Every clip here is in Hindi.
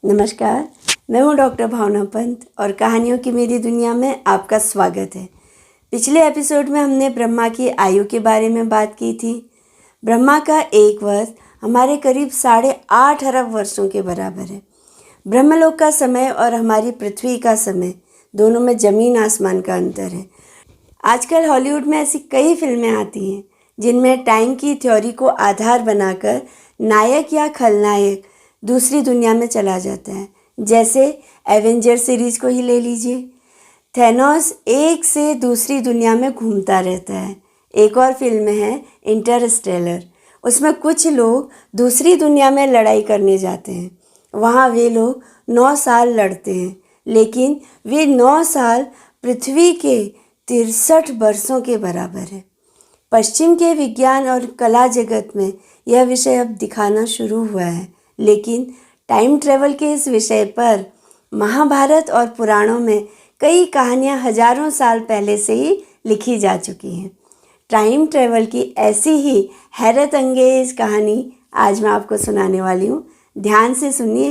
नमस्कार, मैं हूँ डॉक्टर भावना पंत और कहानियों की मेरी दुनिया में आपका स्वागत है। पिछले एपिसोड में हमने ब्रह्मा की आयु के बारे में बात की थी। ब्रह्मा का एक वर्ष हमारे करीब 8.5 अरब वर्षों के बराबर है। ब्रह्मलोक का समय और हमारी पृथ्वी का समय दोनों में ज़मीन आसमान का अंतर है। आजकल हॉलीवुड में ऐसी कई फिल्में आती हैं जिनमें टाइम की थ्योरी को आधार बनाकर नायक या खलनायक दूसरी दुनिया में चला जाता है। जैसे एवेंजर सीरीज को ही ले लीजिए। थैनोस एक से दूसरी दुनिया में घूमता रहता है। एक और फिल्म है इंटरस्टेलर, उसमें कुछ लोग दूसरी दुनिया में लड़ाई करने जाते हैं। वहाँ वे लोग 9 साल लड़ते हैं, लेकिन वे 9 साल पृथ्वी के 63 वर्षों के बराबर है। पश्चिम के विज्ञान और कला जगत में यह विषय अब दिखाना शुरू हुआ है, लेकिन टाइम ट्रेवल के इस विषय पर महाभारत और पुराणों में कई कहानियां हजारों साल पहले से ही लिखी जा चुकी हैं। टाइम ट्रेवल की ऐसी ही हैरत अंगेज कहानी आज मैं आपको सुनाने वाली हूँ। ध्यान से सुनिए।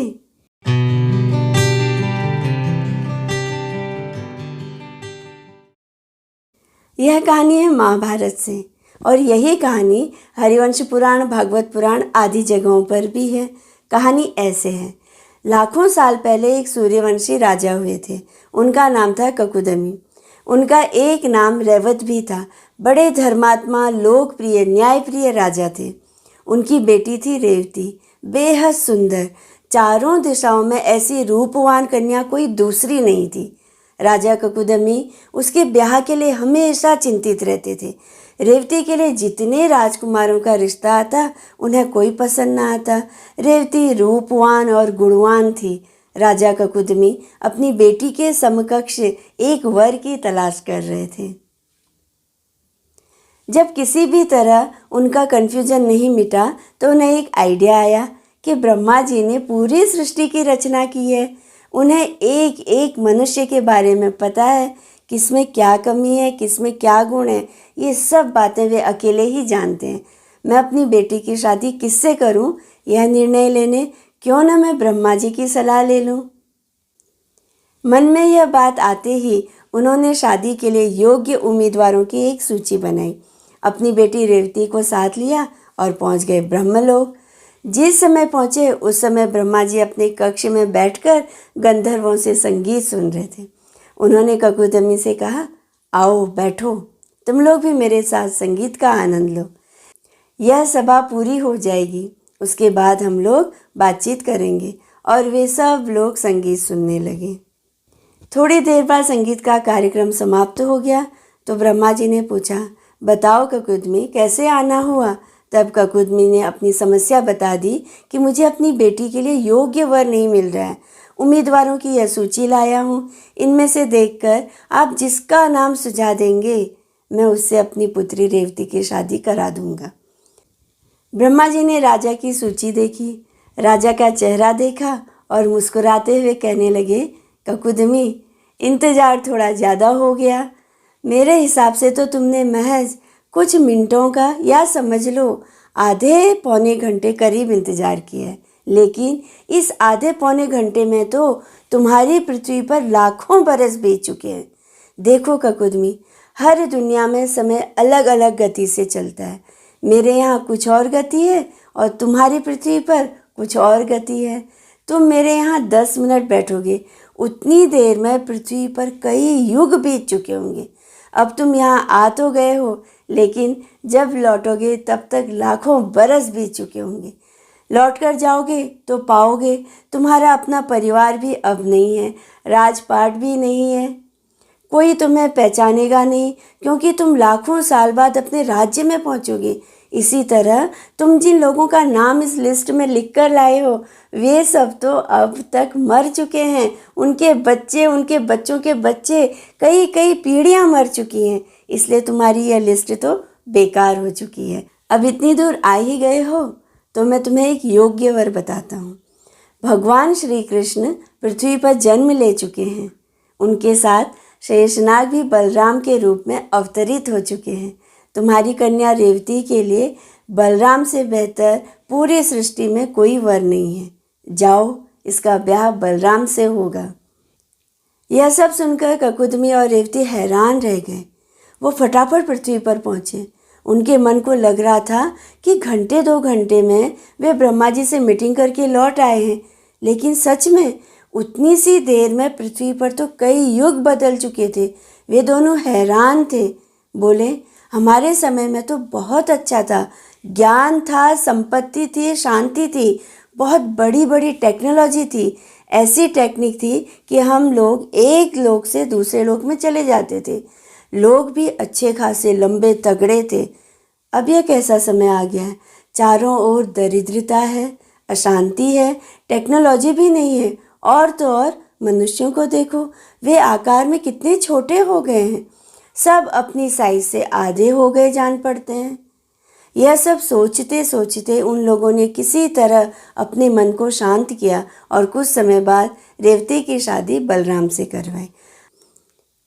यह कहानी है महाभारत से और यही कहानी हरिवंश पुराण, भागवत पुराण आदि जगहों पर भी है। कहानी ऐसे है। लाखों साल पहले एक सूर्यवंशी राजा हुए थे। उनका नाम था ककुदमी। उनका एक नाम रेवत भी था। बड़े धर्मात्मा, लोकप्रिय, न्यायप्रिय राजा थे। उनकी बेटी थी रेवती, बेहद सुंदर। चारों दिशाओं में ऐसी रूपवान कन्या कोई दूसरी नहीं थी। राजा ककुदमी उसके ब्याह के लिए हमेशा चिंतित रहते थे। रेवती के लिए जितने राजकुमारों का रिश्ता आता उन्हें कोई पसंद ना आता। रेवती रूपवान और गुणवान थी। राजा ककुदमी अपनी बेटी के समकक्ष एक वर की तलाश कर रहे थे। जब किसी भी तरह उनका कन्फ्यूजन नहीं मिटा तो उन्हें एक आइडिया आया कि ब्रह्मा जी ने पूरी सृष्टि की रचना की है। उन्हें एक एक मनुष्य के बारे में पता है, किसमें क्या कमी है, किसमें क्या गुण है। ये सब बातें वे अकेले ही जानते हैं। मैं अपनी बेटी की शादी किससे करूं, यह निर्णय लेने क्यों न मैं ब्रह्मा जी की सलाह ले लूं। मन में यह बात आते ही उन्होंने शादी के लिए योग्य उम्मीदवारों की एक सूची बनाई। अपनी बेटी रेवती को साथ लिया और पहुंच गए ब्रह्मलोक। जिस समय पहुंचे उस समय ब्रह्मा जी अपने कक्ष में बैठकर गंधर्वों से संगीत सुन रहे थे। उन्होंने ककुदमी से कहा, आओ बैठो, तुम लोग भी मेरे साथ संगीत का आनंद लो। यह सभा पूरी हो जाएगी, उसके बाद हम लोग बातचीत करेंगे। और वे सब लोग संगीत सुनने लगे। थोड़ी देर बाद संगीत का कार्यक्रम समाप्त हो गया तो ब्रह्मा जी ने पूछा, बताओ ककुदमी, कैसे आना हुआ। तब ककुदमी ने अपनी समस्या बता दी कि मुझे अपनी बेटी के लिए योग्य वर नहीं मिल रहा है। उम्मीदवारों की यह सूची लाया हूँ। इनमें से देखकर आप जिसका नाम सुझा देंगे मैं उससे अपनी पुत्री रेवती की शादी करा दूंगा। ब्रह्मा जी ने राजा की सूची देखी, राजा का चेहरा देखा और मुस्कुराते हुए कहने लगे, ककुदमी, इंतजार थोड़ा ज़्यादा हो गया। मेरे हिसाब से तो तुमने महज कुछ मिनटों का या समझ लो आधे पौने घंटे करीब इंतजार किया है, लेकिन इस आधे पौने घंटे में तो तुम्हारी पृथ्वी पर लाखों बरस बीत चुके हैं। देखो ककुदमी, हर दुनिया में समय अलग अलग गति से चलता है। मेरे यहाँ कुछ और गति है और तुम्हारी पृथ्वी पर कुछ और गति है। तुम मेरे यहाँ 10 मिनट बैठोगे, उतनी देर में पृथ्वी पर कई युग बीत चुके होंगे। अब तुम यहाँ आ तो गए हो, लेकिन जब लौटोगे तब तक लाखों बरस बीत चुके होंगे। लौट कर जाओगे तो पाओगे तुम्हारा अपना परिवार भी अब नहीं है, राजपाट भी नहीं है, कोई तुम्हें पहचानेगा नहीं, क्योंकि तुम लाखों साल बाद अपने राज्य में पहुंचोगे। इसी तरह तुम जिन लोगों का नाम इस लिस्ट में लिख कर लाए हो वे सब तो अब तक मर चुके हैं। उनके बच्चे, उनके बच्चों के बच्चे, कई कई पीढ़ियां मर चुकी हैं। इसलिए तुम्हारी यह लिस्ट तो बेकार हो चुकी है। अब इतनी दूर आ ही गए हो तो मैं तुम्हें एक योग्य वर बताता हूँ। भगवान श्री कृष्ण पृथ्वी पर जन्म ले चुके हैं। उनके साथ शेषनाग भी बलराम के रूप में अवतरित हो चुके हैं। तुम्हारी कन्या रेवती के लिए बलराम से बेहतर पूरी सृष्टि में कोई वर नहीं है। जाओ, इसका ब्याह बलराम से होगा। यह सब सुनकर ककुदमी और रेवती हैरान रह गए। वो फटाफट पृथ्वी पर पहुँचे। उनके मन को लग रहा था कि घंटे 2 घंटे में वे ब्रह्मा जी से मीटिंग करके लौट आए हैं, लेकिन सच में उतनी सी देर में पृथ्वी पर तो कई युग बदल चुके थे। वे दोनों हैरान थे। बोले, हमारे समय में तो बहुत अच्छा था, ज्ञान था, संपत्ति थी, शांति थी, बहुत बड़ी बड़ी टेक्नोलॉजी थी, ऐसी टेक्निक थी कि हम लोग एक लोक से दूसरे लोक में चले जाते थे। लोग भी अच्छे खासे लंबे तगड़े थे। अब यह कैसा समय आ गया है, चारों ओर दरिद्रता है, अशांति है, टेक्नोलॉजी भी नहीं है, और तो और मनुष्यों को देखो, वे आकार में कितने छोटे हो गए हैं, सब अपनी साइज से आधे हो गए जान पड़ते हैं। यह सब सोचते सोचते उन लोगों ने किसी तरह अपने मन को शांत किया और कुछ समय बाद रेवती की शादी बलराम से करवाई।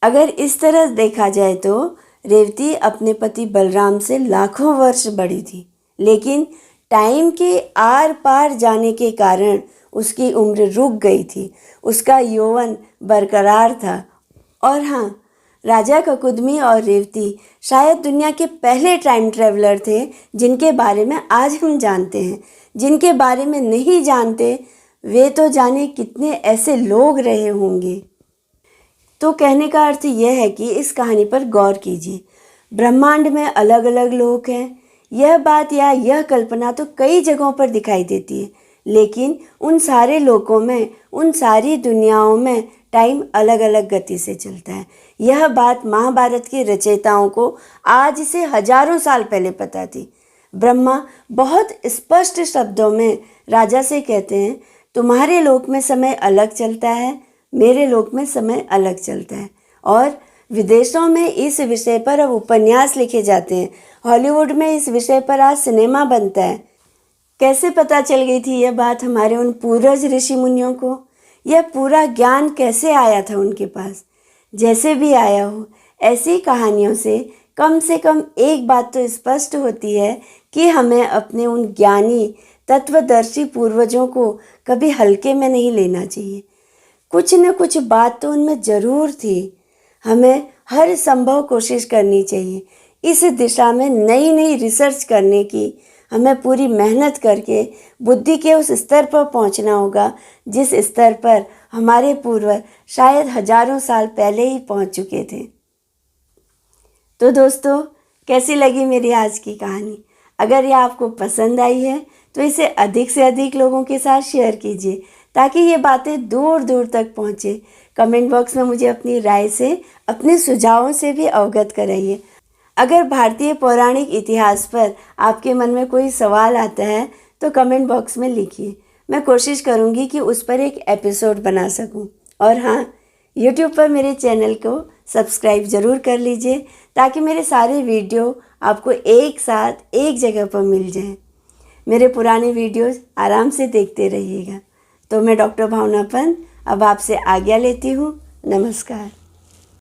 अगर इस तरह देखा जाए तो रेवती अपने पति बलराम से लाखों वर्ष बड़ी थी, लेकिन टाइम के आर पार जाने के कारण उसकी उम्र रुक गई थी, उसका यौवन बरकरार था। और हाँ, राजा ककुदमी और रेवती शायद दुनिया के पहले टाइम ट्रैवलर थे जिनके बारे में आज हम जानते हैं। जिनके बारे में नहीं जानते वे तो जाने कितने ऐसे लोग रहे होंगे। तो कहने का अर्थ यह है कि इस कहानी पर गौर कीजिए। ब्रह्मांड में अलग अलग लोक हैं। यह बात या यह कल्पना तो कई जगहों पर दिखाई देती है, लेकिन उन सारे लोकों में, उन सारी दुनियाओं में टाइम अलग अलग गति से चलता है। यह बात महाभारत के रचयिताओं को आज से हजारों साल पहले पता थी। ब्रह्मा बहुत स्पष्ट शब्दों में राजा से कहते हैं, तुम्हारे लोक में समय अलग चलता है, मेरे लोक में समय अलग चलता है। और विदेशों में इस विषय पर अब उपन्यास लिखे जाते हैं। हॉलीवुड में इस विषय पर आज सिनेमा बनता है। कैसे पता चल गई थी यह बात हमारे उन पूर्वज ऋषि मुनियों को? यह पूरा ज्ञान कैसे आया था उनके पास? जैसे भी आया हो, ऐसी कहानियों से कम एक बात तो स्पष्ट होती है कि हमें अपने उन ज्ञानी तत्वदर्शी पूर्वजों को कभी हल्के में नहीं लेना चाहिए। कुछ न कुछ बात तो उनमें ज़रूर थी। हमें हर संभव कोशिश करनी चाहिए। इस दिशा में नई नई रिसर्च करने की हमें पूरी मेहनत करके बुद्धि के उस स्तर पर पहुंचना होगा जिस स्तर पर हमारे पूर्वज शायद हजारों साल पहले ही पहुंच चुके थे। तो दोस्तों, कैसी लगी मेरी आज की कहानी? अगर ये आपको पसंद आई है तो इसे अधिक से अधिक लोगों के साथ शेयर कीजिए ताकि ये बातें दूर दूर तक पहुँचे। कमेंट बॉक्स में मुझे अपनी राय से, अपने सुझावों से भी अवगत कराइए। अगर भारतीय पौराणिक इतिहास पर आपके मन में कोई सवाल आता है तो कमेंट बॉक्स में लिखिए। मैं कोशिश करूँगी कि उस पर एक एपिसोड बना सकूँ। और हाँ, YouTube पर मेरे चैनल को सब्सक्राइब ज़रूर कर लीजिए ताकि मेरे सारे वीडियो आपको एक साथ एक जगह पर मिल जाएं। मेरे पुराने वीडियोस आराम से देखते रहिएगा। तो मैं डॉक्टर भावना पंत अब आपसे आज्ञा लेती हूँ। नमस्कार।